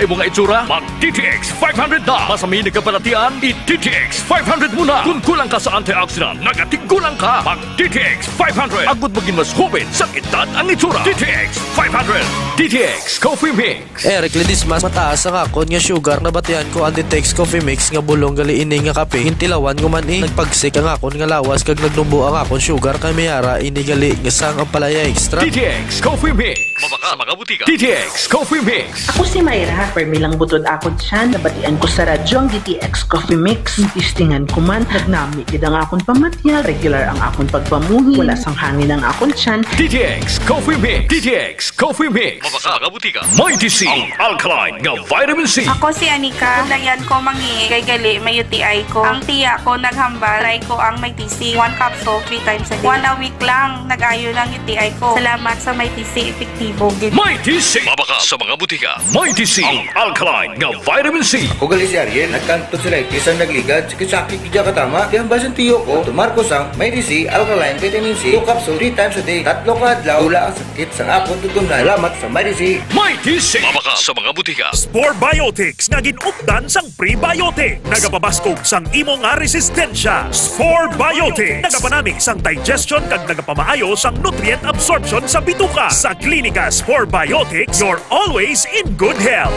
Imo nga itsura, mag-DTX 500 na. Masami nagkabalatian, i-DTX 500 muna. Kung kulang ka sa antioxidant, nagatigulang ka. Mag-DTX 500. Agud maging mas hubin sa edad ang itsura. DTX 500. DTX Coffee Mix. Recledis mas mataas ang akon nga sugar na batian ko ang DTX Coffee Mix nga bulong gali ini nga kape. Hintilawan ko man nagpagsik ang akon nga lawas kag nagdumbo ang akon sugar kay mayara ini gali nga sang ang palaya extra. DTX Coffee Mix. Mabaka mga butika. DTX Coffee Mix. Ako si Mayra. Permilang butod ako dyan, nabatian ko sa radyo ang DTX Coffee Mix. Tistingan ko man, nagnami gid ang akon pamatya, regular ang akon pagpamuhi, wala sang hangin ang akon dyan. DTX Coffee Mix. DTX Coffee Mix. Mabaka mga butika. Mighty C. Ang alkaline nga vitamin C. Ako si Anika. Dayan ko mangi kay gali may UTI ko. Ang tiya ko naghambal, try ko ang Mighty C. 1 capsule 3 times a day. 1 a week lang, nag-ayo lang UTI ko. Salamat sa Mighty C. Epektibo gid. Mighty C. Mabaka sa mga butika. Mighty C. Ang alkaline nga vitamin C. Kung gali si Ariel, nagkanto sila isang nagligad, sakit-sakit kaya katama. Kaya ang basan tiyo ko, tumarkos ang Mighty C, alkaline, vitamin C, 2 capsule 3 times a day. 3 kadlaw, wala ang sakit sa akon tutong na. Salamat sa Mighty C. Mighty C. Mabaka sa mga butika. Spore Biotics nga ginupdan sang prebiotic. Nagapabaskog sang imo nga resistensya. Spore Biotics. Nagapanami sang digestion kag nagapamaayo sang nutrient absorption sa bituka. Sa klinika Spore Biotics, you're always in good health.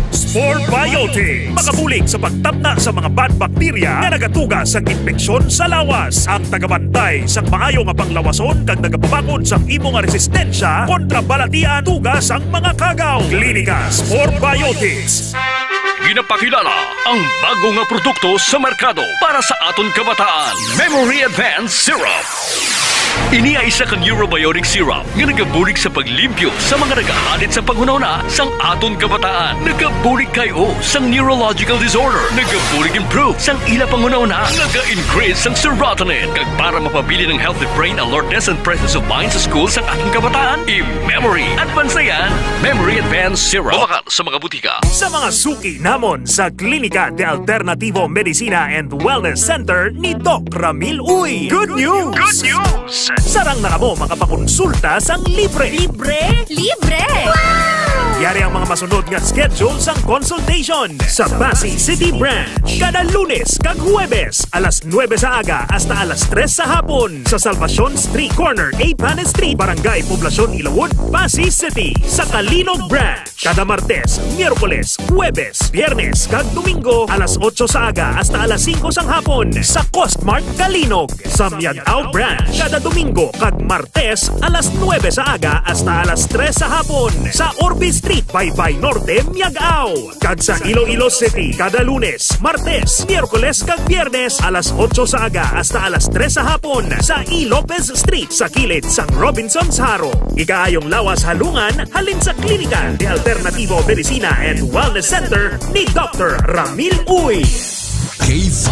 Spore Biotics. Makabulig sa pagtabna sa mga bad bacteria na nagatuga sang infeksyon sa lawas. Ang tagabantay sang maayo nga panglawason kag nagapabakod sang imo nga resistensya kontra balatian tuga sang mga kagaw. Klinika Spore Biotics. Ginapakilala ang bago nga produkto sa merkado para sa aton kabataan. Memory Advanced Syrup. Ini ay isa ka neurobiotic syrup nga nagabulig sa paglimpyo sa mga nagahalit sa panghunahuna sang aton kabataan. Nagabulig kayo sang neurological disorder. Nagabulig improve sang ila panghunahuna. Naga-increase sang serotonin kag para mapabili ng healthy brain alertness and presence of mind sa school sang ating kabataan. I-Memory Advanced yan. Memory Advanced Syrup. Babakat sa mga butika. Sa mga suki namon sa Klinika de Alternativo Medicina and Wellness Center ni Doc Ramil Uy. Good news! Good news! Sarang na kamo makapakonsulta sang libre. Libre? Libre! Yari ang mga masunod nga schedule sang consultation sa Pasay City Branch. Kada Lunes kag Huwebes, alas 9 sa aga hasta alas 3 sa hapon sa Salvacion Street Corner, A. Panes Street, Barangay Poblacion, Ilawod, Pasay City. Sa Kalinog Branch, kada Martes, Miyerkules, Huwebes, Biyernes kag Domingo, alas 8 sa aga hasta alas 5 sang hapon sa Costmart Kalinog. Sa Miagao Branch, kada Domingo kag Martes, alas 9 sa aga hasta alas 3 sa hapon sa Orbe Street, Baybay Norte, Miagao. Kag sa Iloilo City, kada Lunes, Martes, Miyerkules kag Biyernes, alas 8 sa aga hasta alas 3 sa hapon sa E. Lopez Street sa kilid sang Robinson's Haro. Ikaayong lawas halungan halin sa Klinika de Alternativo Medicina and Wellness Center ni Dr. Ramil Uy. K5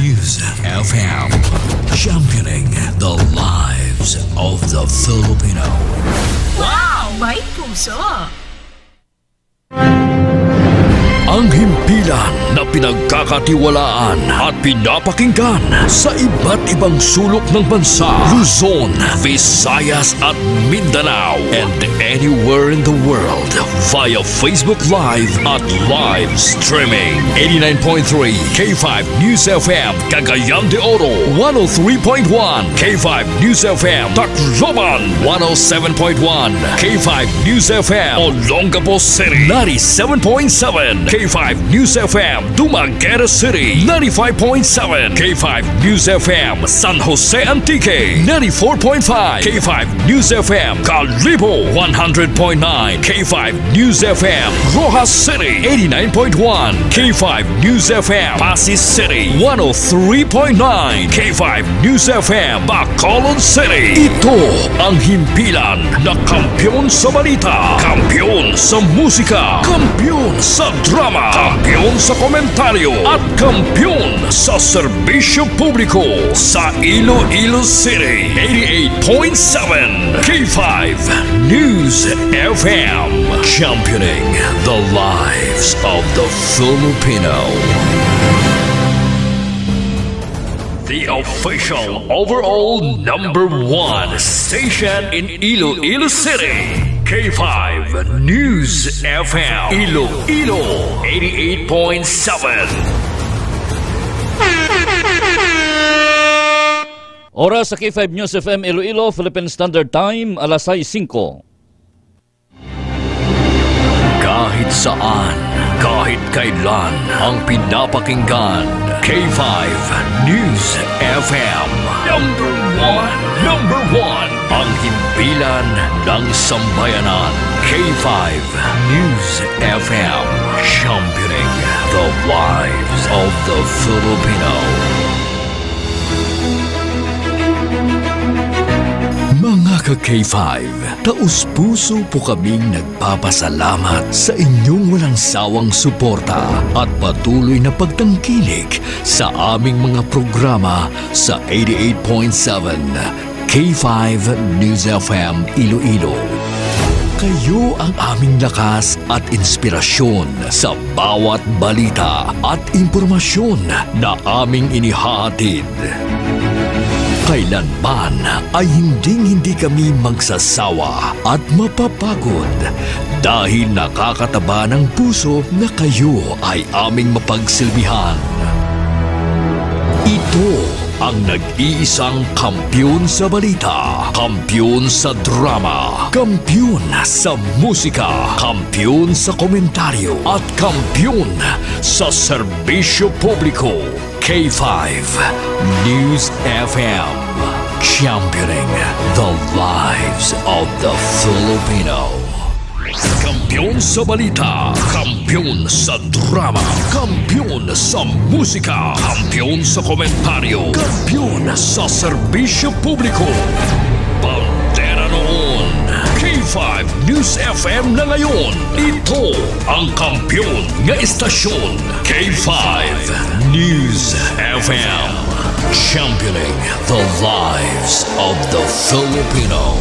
News FM, championing the lives of the Filipino. Wow! May puso! Ang himpilan na pinagkakatiwalaan at pinapakinggan sa iba't ibang sulok ng bansa, Luzon, Visayas at Mindanao, and anywhere in the world via Facebook Live at live streaming. 89.3 K5 News FM, Cagayan de Oro, 103.1 K5 News FM, Tacloban, 107.1 K5 News FM, Olongapo City, 97.7 K5 News FM, Dumaguete City, 95.7 K5 News FM, San Jose Antique, 94.5 K5 News FM, Calibo, 100.9 K5 News FM, Rojas City, 89.1 K5 News FM, Pasay City, 103.9 K5 News FM, Bacolod City. Ito ang himpilan na kampyon sa balita, kampyon sa musika, kampyon sa drama, kampyon sa komentaryo at kampyon sa serbisyo publiko sa Iloilo City. 88.7 K5 News FM, championing the lives of the Filipino. The official overall #1 station in Iloilo City, K5 News FM Iloilo 88.7. Oras sa K5 News FM Iloilo, Philippine Standard Time, alas 6:05. Kahit saan, kahit kailan, ang pinapakinggan. K5 News FM. Number one. Ang himpilan ng sambayanan. K5 News FM. Championing the lives of the Filipino. Mga ka-K5, taus-puso po kaming nagpapasalamat sa inyong walang sawang suporta at patuloy na pagtangkilik sa aming mga programa sa 88.7 K5 News FM Iloilo. Kayo ang aming lakas at inspirasyon sa bawat balita at impormasyon na aming inihahatid. Kailanman ay hindi kami magsasawa at mapapagod dahil nakakataba ng puso na kayo ay aming mapagsilbihan. Ito ang nag-iisang kampiyon sa balita, kampiyon sa drama, kampiyon sa musika, kampiyon sa komentaryo at kampiyon sa serbisyo publiko. K5 News FM, championing the lives of the Filipino. Kampiyon sa balita, kampiyon sa drama, kampiyon sa musika, kampiyon sa komentaryo, kampiyon sa serbisyo publiko. Bandera noon, K5 News FM na ngayon. Ito ang kampiyon nga istasyon, K5 News FM, championing the lives of the Filipino.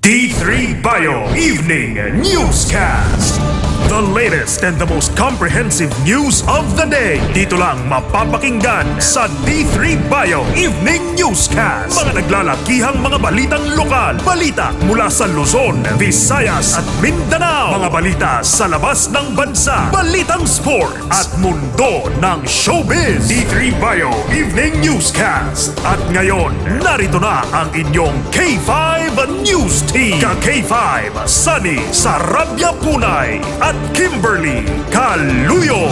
D3 Bio Evening Newscast. The latest and the most comprehensive news of the day. Dito lang mapapakinggan sa D3 Bio Evening Newscast. Mga naglalakihang mga balitang lokal. Balita mula sa Luzon, Visayas at Mindanao. Mga balita sa labas ng bansa. Balitang sport at mundo ng showbiz. D3 Bio Evening Newscast. At ngayon, narito na ang inyong K5 News Team. Ka-K5, Sunny Sarabia Punay at Kimberly Caluyo.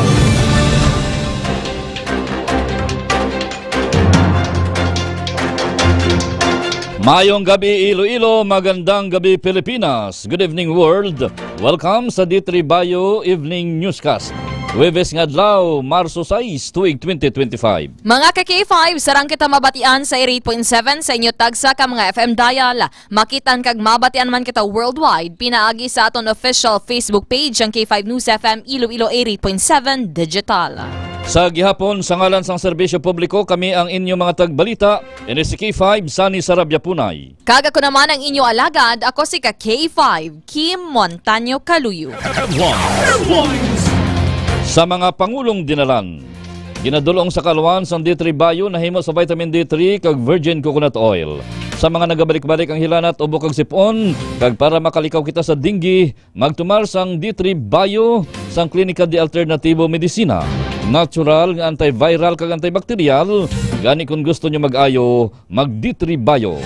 Mayong gabi Iloilo, magandang gabi Pilipinas. Good evening world. Welcome sa D3 Bio Evening Newscast. Huwebes nga adlaw, Marso 6, tuig 2025. Mga ka-K5, sarang kita mabatian sa 88.7 sa inyo tagsa ka mga FM dial. Makitan kag mabatian man kita worldwide, pinaagi sa aton official Facebook page ang K5 News FM Iloilo 88.7 Digital. Sa gihapon, sa ngalan sang serbisyo publiko, kami ang inyo mga tagbalita. Ini si K5, Sunny Sarabia Punay. Kaga ko naman ang inyo alagad, ako si ka-K5, Kim Montaño Caluyo. Sa mga pangulong dinalan, ginadulong sa kaluan sa D3 Bio na himo sa vitamin D3 kag virgin coconut oil. Sa mga nagabalik-balik ang hilanat o bukag sipon, kag para makalikaw kita sa dinggi, magtumar sang D3 Bio sang klinika di alternatibo medisina. Natural nga antiviral kag antibacterial, gani kung gusto nyo mag-ayo, mag D3 Bio.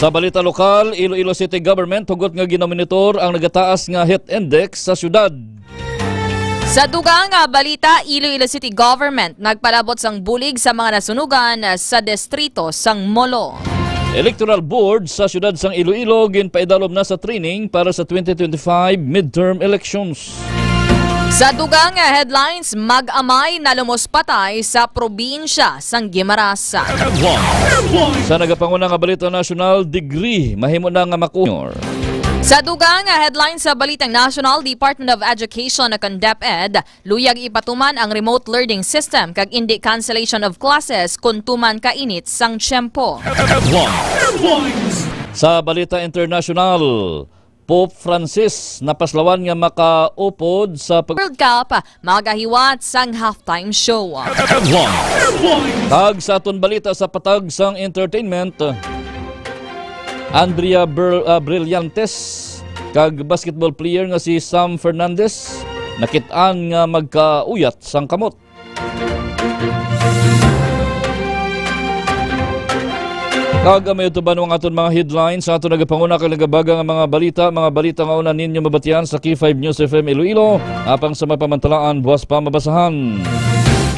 Sa balita lokal, Iloilo City Government hugot nga ginomonitor ang nagataas nga heat index sa syudad. Sa dugang balita, Iloilo City Government nagpalabot sang bulig sa mga nasunugan sa distrito sang Molo. Electoral Board sa syudad sang Iloilo ginpaidalob na sa training para sa 2025 midterm elections. Sa dugang headlines, mag-amay na lumuspatay sa probinsya sang Guimaras. Sa nagapanguna nga balita national, degree mahimo na nga makunyor. Sa dugang headlines sa Balitang National, Department of Education na DepEd, luyag ipatuman ang remote learning system kag indi cancellation of classes kung tuman kainit sang tiyempo. Sa balita international, Pope Francis napaslawan nga makaupod sa World Cup, magahiwat sang halftime show. Tag sa aton balita sa patag sang entertainment, Andrea Brillantes kag basketball player nga si Sam Fernandez nakit-an nga magkauyat sang kamot. Kaga may utuban ang aton mga headlines sa aton nagapanguna kag nagabaga nga mga balita nga una ninyo mabatian sa K5 News FM Iloilo apang sa mapamantalaan buwas pa mabasahan.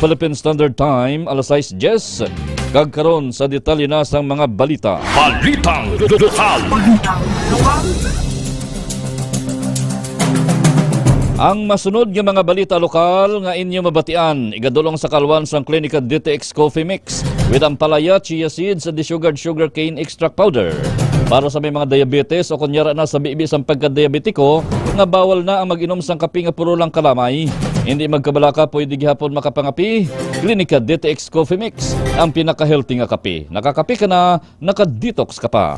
Philippine Standard Time alas 6:10 kag karon sa detalye na sang mga balita. Balitang lokal. Ang masunod nga mga balita lokal nga inyo mabatian, igadulong sa kalwan sang klinika DTX Coffee Mix with ampalaya, chia seeds, and sugar cane extract powder. Para sa may mga diabetes o kunyara na sa bibi sang pagka-diabetiko, nga bawal na ang mag-inom sang kape nga puro lang kalamay. Hindi magkabalaka pwede gihapon makapangapi. Klinika DTX Coffee Mix, ang pinaka-healthy nga kape. Nakakape ka na, naka-detox ka pa.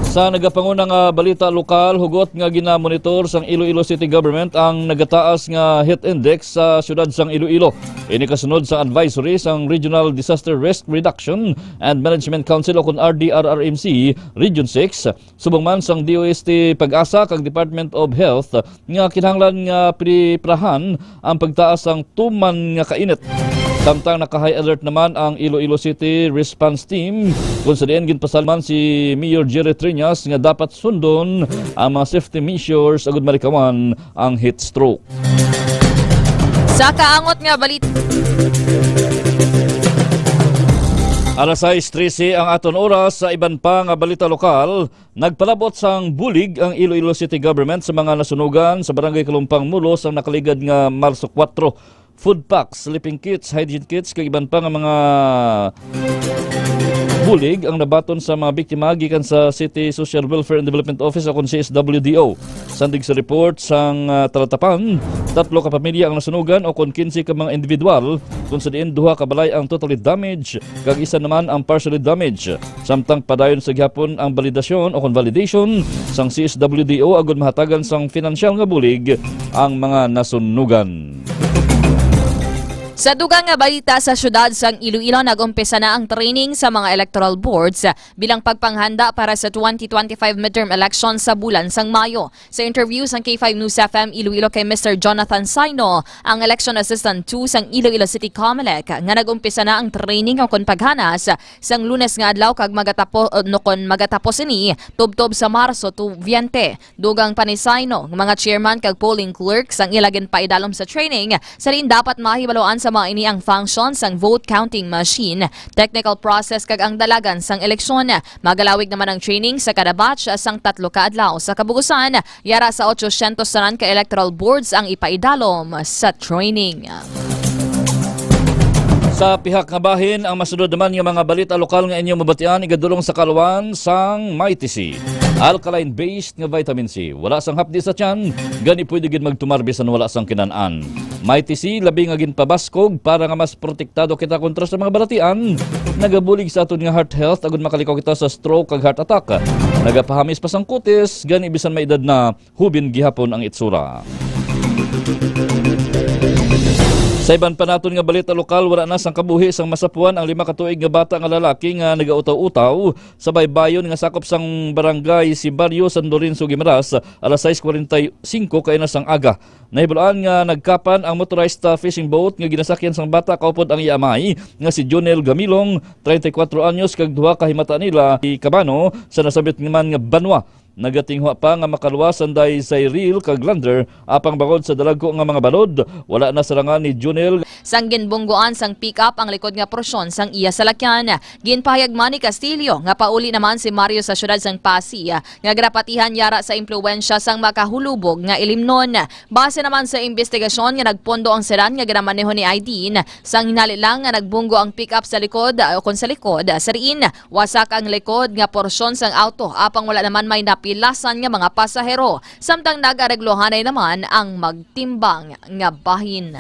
Sa nagapangunang balita lokal, hugot nga ginamonitor sang Iloilo City Government ang nagataas nga heat index sa syudad sang Iloilo. Ini kasunod sa advisory sang Regional Disaster Risk Reduction and Management Council o kun RDRRMC Region 6. Subong man sang DOST Pag-asa kag Department of Health nga kinahanglan nga priprahan ang pagtaas sang tuman nga kainit. Samtang naka-high alert naman ang Iloilo City Response Team kung sa diin ginpasalman si Mayor Jerry Triñas nga dapat sundon ang mga safety measures agud marikawan ang heat stroke. Sa kaangot nga balita. Alas 6:13 ang aton oras sa iban pa nga balita lokal. Nagpalabot sang bulig ang Iloilo City Government sa mga nasunugan sa Barangay Kalumpang Mulos ang nakaligad nga Marso 4. Food packs, sleeping kits, hygiene kits, kag iban pa nga mga bulig ang nabaton sa mga biktima gikan sa City Social Welfare and Development Office o kun CSWDO. Sandig sa report sang talatapan, 3 ka pamilya ang nasunugan o kun 15 ka mga individual, kung sa diin 2 ka balay ang totally damaged kag isa naman ang partially damaged. Samtang padayon sa gihapon ang validasyon o kun validation sang CSWDO agud mahatagan sang financial nga bulig ang mga nasunugan. Sa dugang nga balita sa syudad sang Iloilo, nag-umpisa na ang training sa mga electoral boards bilang pagpanghanda para sa 2025 midterm election sa bulan sang Mayo. Sa interview sang K5 News FM Iloilo kay Mr. Jonathan Saino, ang Election Assistant 2 sang Iloilo City Comelec, nga nag-umpisa na ang training o kon paghanas sang Lunes nga adlaw kag magatapos ini tubtob sa Marso 2 20. Dugang pa ni Saino, mga chairman kag polling clerks ang ilagin pa idalom sa training sa rin dapat mahibaloan sa mga ini ang functions sang vote counting machine, technical process kag ang dalagan sang eleksyon. Magalawig naman ang training sa kada batch sang 3 ka adlaw. Sa kabugusan, yara sa 800 tanan ka electoral boards ang ipaidalom sa training. Sa pihak nga bahin, ang masunod naman yung mga balita lokal nga inyong mabatian, igadulong sa kalwan sang MyTC. Alkaline-based nga vitamin C. Wala sang hapdi sa tiyan, gani pwede gid magtumarbi sa wala sang kinaan. MyTC, labi nga ginpabaskog para nga mas protektado kita kontra sa mga balatian. Nagabulig sa aton nga heart health, agud makalikaw kita sa stroke kag heart attack. Nagapahamis pa sang kutis, gani bisan may edad na hubin gihapon ang itsura. Sa iban pa naton nga balita lokal, wala na sang kabuhi sang masapuan ang 5 ka tuig nga bata nga lalaki nga nagautaw-utaw sa baybayon nga sakop sang barangay si Barrio San Lorenzo Guimaras alas 6:45 kay na sang aga. Nahibalaan nga nagkapan ang motorized fishing boat nga ginasakyan sang bata kaupod ang iamay nga si Jonel Gamilong, 34 anyos kag 2 ka himata nila si Cabano sa nasabit man nga banwa. Nagatinghwa pa nga makaluwasan day sa reel kag lander apang bangod sa dalagko nga mga balod. Wala na sarangan ni Junel. Sang ginbunggoan sang pick-up ang likod nga porsyon sang iya salakyan. Ginpahayag man ni Castillo nga pauli naman si Mario sa syudad sang Pasig nga grapatihan yara sa impluwensya sang makahulubog nga ilimnon. Base naman sa investigasyon nga nagpondo ang sedan nga ginamaneho ni Aidin, sang hinali lang nga nagbunggo ang pick-up sa likod o kon sa likod. Sa riin, wasak ang likod nga porsyon sang auto apang wala naman may pilasan nga mga pasahero, samtang nag-areglohanay naman ang magtimbang nga bahin.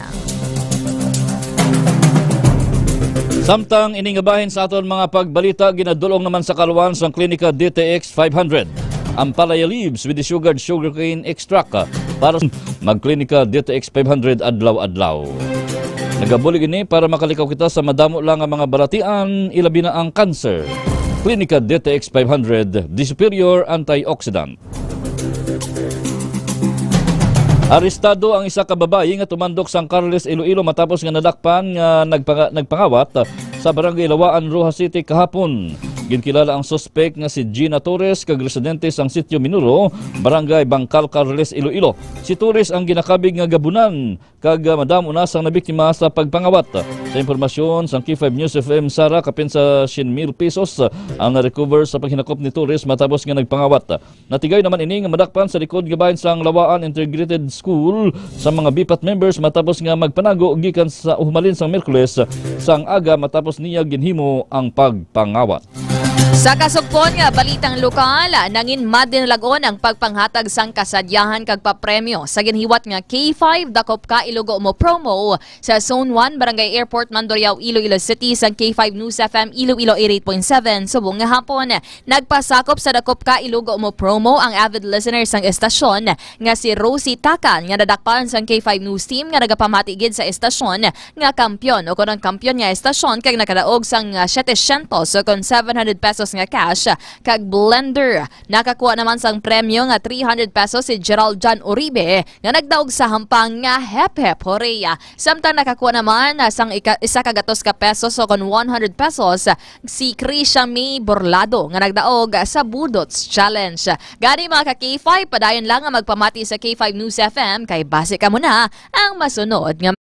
Samtang iningabahin sa aton mga pagbalita, ginadulong naman sa kaluan sa klinika DTX 500 ang palaya leaves with the sugarcane extract para magklinika DTX 500 adlaw-adlaw. Nagabulig ini para makalikaw kita sa madamo lang ang mga baratian, ilabi na ang cancer. Klinika DTX 500, the superior antioxidant. Arestado ang isa ka babae nga tumandok sa Carles, Iloilo matapos nga nadakpan nga nagpangawat sa barangay Lawaan, Rojas City kahapon. Ginkilala ang suspect nga si Gina Torres, kag residente sang Sitio Minuro, barangay Bangkal, Carles, Iloilo. Si Torres ang ginakabig nga gabunan kag madamo na sang nabiktima sa pagpangawat. Sa impormasyon sang K5 News FM Sara, kapin sa 100,000 pesos ang na-recover sa paghinakop ni Torres matapos nga nagpangawat. Natigay naman ini nga madakpan sa likod gabahin sang Lawaan Integrated School sa mga BIPAT members matapos nga magpanago gikan sa uhumalin sang Miyerkules sang aga matapos niya ginhimo ang pagpangawat. Sa kasugpon nga balitang lokal, nangin madinlagon ang pagpanghatag sang kasadyahan kag papremyo sa ginhiwat nga K5 Dakop Ka Ilogo mo promo sa Zone 1 Barangay Airport Mandurriao, Iloilo City sang K5 News FM Iloilo 88.7 subong nga hapon. Nagpasakop sa Dakop Ka Ilogo mo promo ang avid listeners sang estasyon nga si Rosie Takan nga nadakpan sang K5 News team nga nagapamati gid sa estasyon nga kampyon o kunang kampyon nga estasyon kag nakadaog sang 700 o kon 700 pesos nga cash kag blender. Nakakuha naman sang premyo nga 300 pesos si Gerald John Uribe nga nagdaog sa hampang nga hep hep horeya. Samtang nakakuha naman sang isa ka gatos ka pesos o kon 100 pesos si Krisha May Borlado nga nagdaog sa Budots Challenge. Gani mga ka-K5, padayon lang nga magpamati sa K5 News FM kay base ka muna ang masunod nga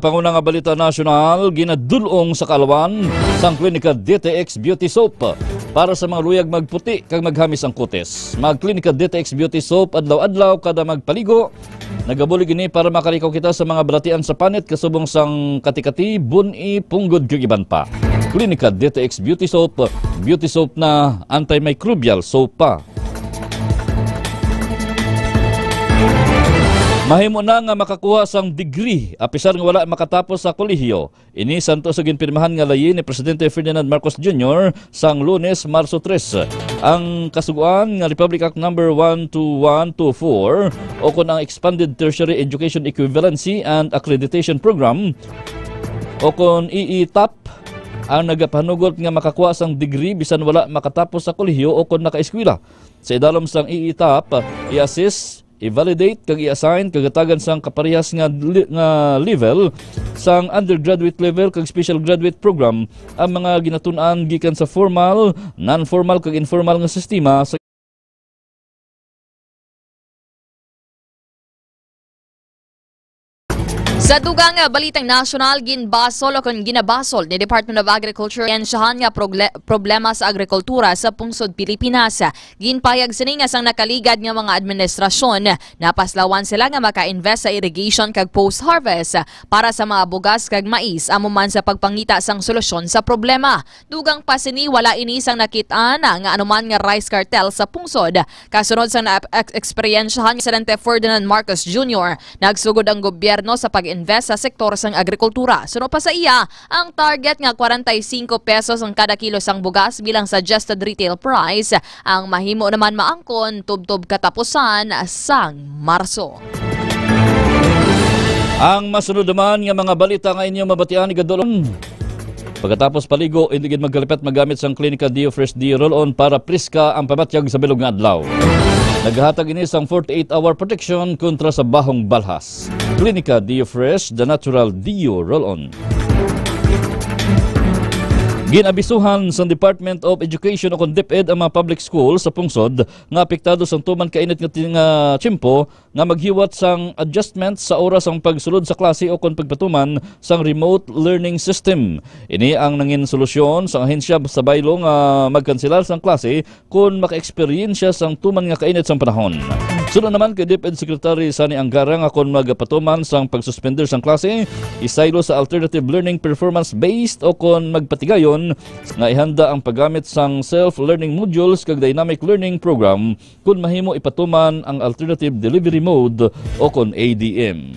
Pangunang nga balita nasyonal, ginadulong sa Kalawan sang klinika DTX Beauty Soap para sa mga luyag magputi kag maghamis ang kutis. Magklinika DTX Beauty Soap adlaw-adlaw kada magpaligo. Nagabulig ini para makalikaw kita sa mga balatian sa panit kasubong sang katikati, buni, punggod kag iban pa. Klinika DTX Beauty Soap na antimicrobial soap pa. Mahimo na nga makakuha sang degree apisar nga wala makatapos sa kolehiyo. Ini santo sa ginpirmahan nga layi ni Presidente Ferdinand Marcos Jr. sang Lunes, Marso 3. Ang kasuguan nga Republic Act No. 12124 o kun ang Expanded Tertiary Education Equivalency and Accreditation Program o kun EETAP ang nagapanugot nga makakuha sang degree bisan wala makatapos sa kolehiyo o kun naka-eskwela. Sa idalom sang EETAP, i-assist, i-validate kag i-assign kagatagan sang kaparehas nga level sang undergraduate level kag special graduate program ang mga ginatun-an gikan sa formal, non-formal kag informal nga sistema sa Sa dugang balitang nasyonal, ginbasol o kung ginabasol ni Department of Agriculture ensyahan nga problema sa agrikultura sa pungsod Pilipinas. Ginpayag sini nga sang nakaligad nga mga administrasyon napaslawan sila nga maka-invest sa irrigation kag post-harvest para sa mga bugas kag mais amo man sa pagpangita sang solusyon sa problema. Dugang pa sini wala ini sang nakitaan nga anuman nga rice cartel sa pungsod. Kasunod sang eksperyensyahan ni Presidente Ferdinand Marcos Jr. nagsugod ang gobyerno sa pag-invest sa sektor sang agrikultura. Sunod pa sa iya, ang target nga 45 pesos ang kada kilo sang bugas bilang suggested retail price ang mahimo naman maangkon tubtob katapusan sang Marso. Ang masunod naman nga mga balita nga inyong mabatian igadulong. Pagkatapos paligo, hindi gid magkalipet magamit sang Klinika Dio Fresh Dio Roll-On para priska ang pamatyag sa bilog nga adlaw. Naghatag ini sang 48-hour protection kontra sa bahong balhas. Klinika Dio Fresh, the natural Dio Roll-On. Ginabisuhan sa Department of Education o kung DepEd ang mga public school sa pungsod nga apektado sa tuman kainit nga tiyempo nga maghiwat sang adjustment sa oras ang pagsulod sa klase o kung pagpatuman sang remote learning system. Ini ang nangin solusyon sa ahensya sa baylo nga magkanselar sang klase kung maka-eksperyensya sang tuman nga kainit sang panahon. Sunod naman kay DepEd Secretary Sani Angara nga kon magapatuman sang pagsuspender sang klase, isaylo sa alternative learning performance-based o kon magpatigayon nga ihanda ang paggamit sang self-learning modules kag dynamic learning program kung mahimo ipatuman ang alternative delivery mode o kon ADM.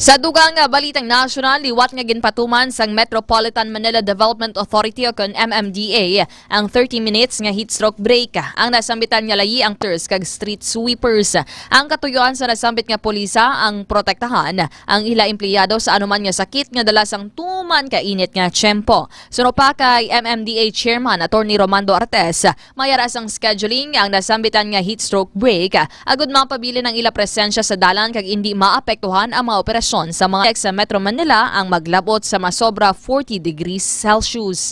Sa dugang balitang national, liwat nga ginpatuman sang Metropolitan Manila Development Authority o kon MMDA ang 30 minutes nga heat stroke break. Ang nasambitan nga layi ang TERS kag street sweepers. Ang katuyuan sa nasambit nga polisa ang protektahan ang ila empleyado sa anuman nga sakit nga dala sang tuman ka init nga tiyempo. Suno pa kay MMDA Chairman Attorney Romando Artes, mayara sang scheduling ang nasambitan nga heat stroke break agud mapabili ng ila presensya sa dalan kag hindi maapektuhan ang mga operasyon sa mga sa Metro Manila ang maglabot sa masobra 40 degrees Celsius.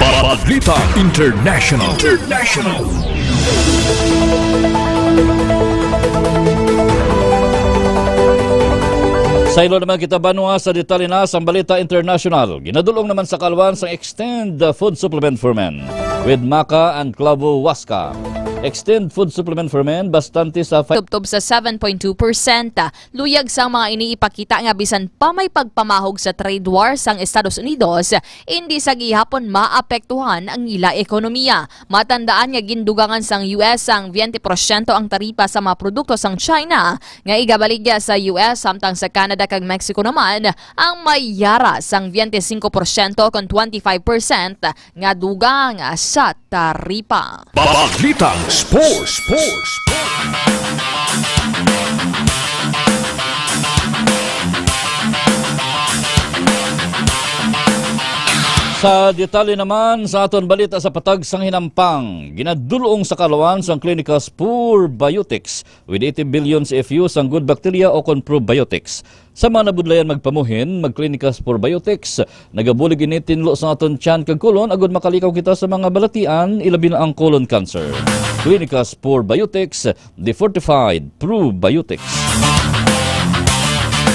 Balita International. Saylo naman kita banwa sa detalye na sa Balita International. Ginadulong naman sa kalwan sa Extend Food Supplement for Men with Maca and Clavo Huasca. Extend Food Supplement for Men bastante sa tubtob sa 7.2%. Luyag sang mga iniipakita nga bisan pa may pagpamahog sa trade war sang Estados Unidos, hindi sa gihapon maapektuhan ang ila ekonomiya. Matandaan nga gindugangan sang US sang 20% ang taripa sa mga produkto sang China, nga igabaligya sa US samtang sa Canada kag Mexico naman ang mayara sang 25% kon 25% nga dugang sa taripa. Balitang Sports. Sa detalye naman sa aton balita sa patag sang hinampang, ginadulong sa kalawan sang klinika Spur Biotics with 80 billion CFU sang good bacteria o kon probiotics. Sa mga nabudlayan magpamuhin, magklinika Spur Biotics, nagabulig ini tinlo sa aton tiyan kag kolon agud makalikaw kita sa mga balatian ilabi na ang colon cancer. Klinika Spur Biotics, the fortified probiotics.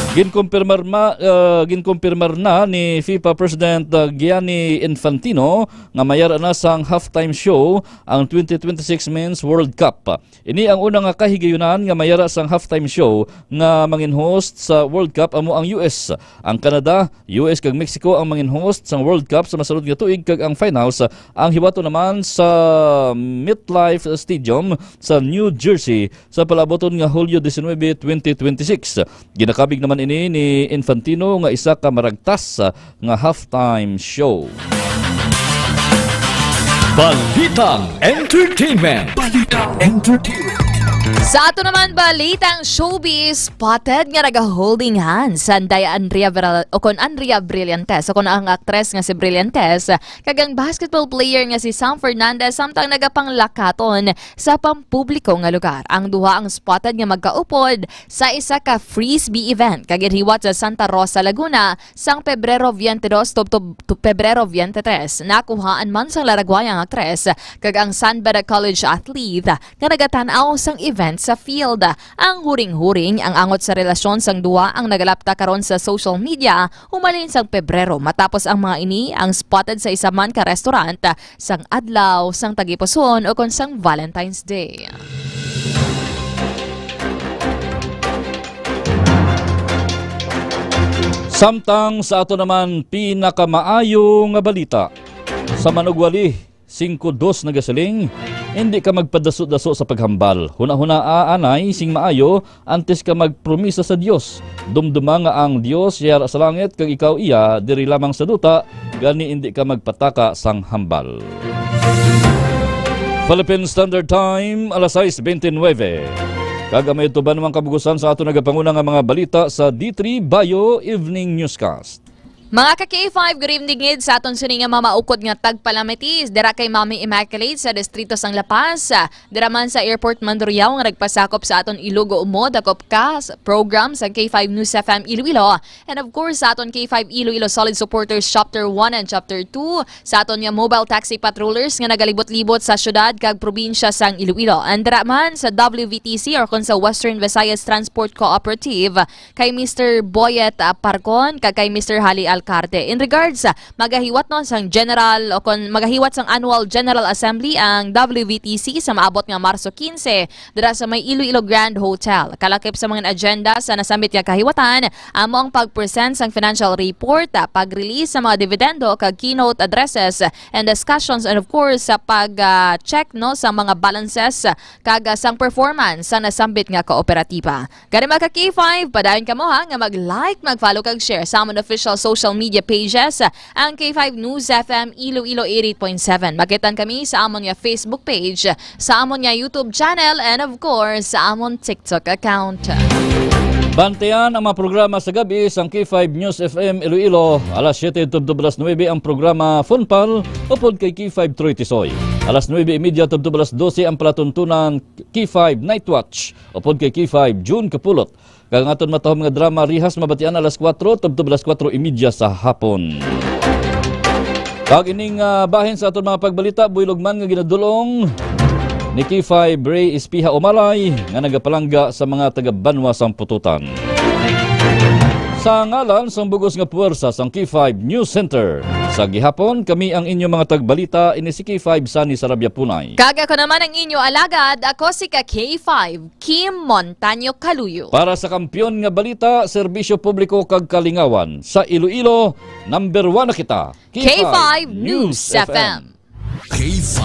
Ginkumpirmar na ni FIFA President Gianni Infantino nga mayara na sang halftime show ang 2026 Men's World Cup. Ini ang unang kahigayunan nga mayara sang halftime show nga mangin-host sa World Cup amo ang US. Ang Canada, US kag Mexico ang mangin-host sang World Cup sa masunod nga tuig kag ang finals ang hibato naman sa MetLife Stadium sa New Jersey sa palaboton nga Hulyo 19, 2026. Ginakabig naman ini ni Infantino nga isa ka maragtas nga halftime show. Balitang Entertainment. Sa ato naman balitang showbiz, spotted nga naga-holding hands sa Andrea Brillantes o kon ang aktres nga si Brillantes kagang basketball player nga si Sam Fernandez samtang nagapanglakaton sa pampubliko nga lugar. Ang duha ang spotted nga magkaupod sa isa ka frisbee event kagirhiwat sa Santa Rosa, Laguna sang Pebrero 22 to Pebrero 23. Nakuhaan man sang laragwayang aktres kag ang San Beda College athlete nga nagatanaw sang event sa field. Ang huring-huring ang angot sa relasyon sang duwa ang nagalapta karon sa social media humalin sang Pebrero matapos ang mga ini ang spotted sa isa man ka restaurant sang adlaw sang tagipuson o kon sang Valentine's Day. Samtang sa ato naman pinakamaayo nga balita. Sa manugwali 5-2 na gasaling, hindi ka magpadaso-daso sa paghambal. Huna-huna aanay sing maayo antes ka magpromisa sa Dios. Dumduma nga ang Dios yara sa langit kag ikaw iya diri lamang sa duta, gani hindi ka magpataka sang hambal. Philippine Standard Time, alas 6:29. Kagamay ito ba namang kabugusan sa ato nagapanguna nga mga balita sa D3 Bayo Evening Newscast. Mga ka-K5, good evening sa aton suni nga mamaukod nga tagpalamitis. Dira kay Mami Immaculate sa Distrito Sang La Paz. Dira man sa Airport Mandurriao nga nagpasakop sa aton Ilogo Umo, dakop ka program sa K5 News FM Iloilo. And of course, sa aton K5 Iloilo Solid Supporters Chapter 1 and Chapter 2. Sa aton nga mobile taxi patrollers nga nagalibot-libot sa syudad kag probinsya sang Iloilo. And dira man sa WVTC or kon sa Western Visayas Transport Cooperative kay Mr. Boyet Parcon kag kay Mr. Hali alkalde. In regards sa magahiwat no sang general o kon magahiwat sang annual General Assembly ang WVTC sa maabot nga Marso 15 dira sa may Iloilo Grand Hotel. Kalakip sa mga agenda sa nasambit nga kahiwatan amo ang pag-present sang financial report, pag-release sa mga dividendo kag keynote addresses and discussions, and of course sa pag-check no sa mga balances kag sang performance sa nasambit nga kooperatiba. Gani mga K5, padayon kamo ha nga mag-like, mag-follow kag share sa amon official social media pages ang K5 News FM Iloilo 88.7. Makitan kami sa amon nga Facebook page, sa amon nga YouTube channel, and of course sa amon TikTok account. Bantayan ang mga programa sa gabi sa K5 News FM Iloilo. Alas 7:09 ang programa Funpal upod kay K5 Troy Tisoy. Alas 9:30 alas 12 ang palatuntunan K5 Night Watch upod kay K5 June Kapulot. Kag aton matahom nga drama Rihas mabatian alas 4 alas 4:30 sa hapon. Kag ining bahin sa aton mga pagbalita, buylogman nga ginadulong ni K5 Ray Espiha Umalay nga nagapalangga sa mga taga-Banwa sang Pututan. Sa ngalan sang bugos nga puwersa sang K5 News Center, sa gihapon kami ang inyong mga tagbalita ini si K5 Sani Sarabia Punay. Kag ako naman ang inyo alagad, ako si K5 Kim Montaño Caluyo. Para sa kampiyon nga balita, serbisyo publiko kag kalingawan sa Iloilo, number 1 na kita. K5 News FM. K5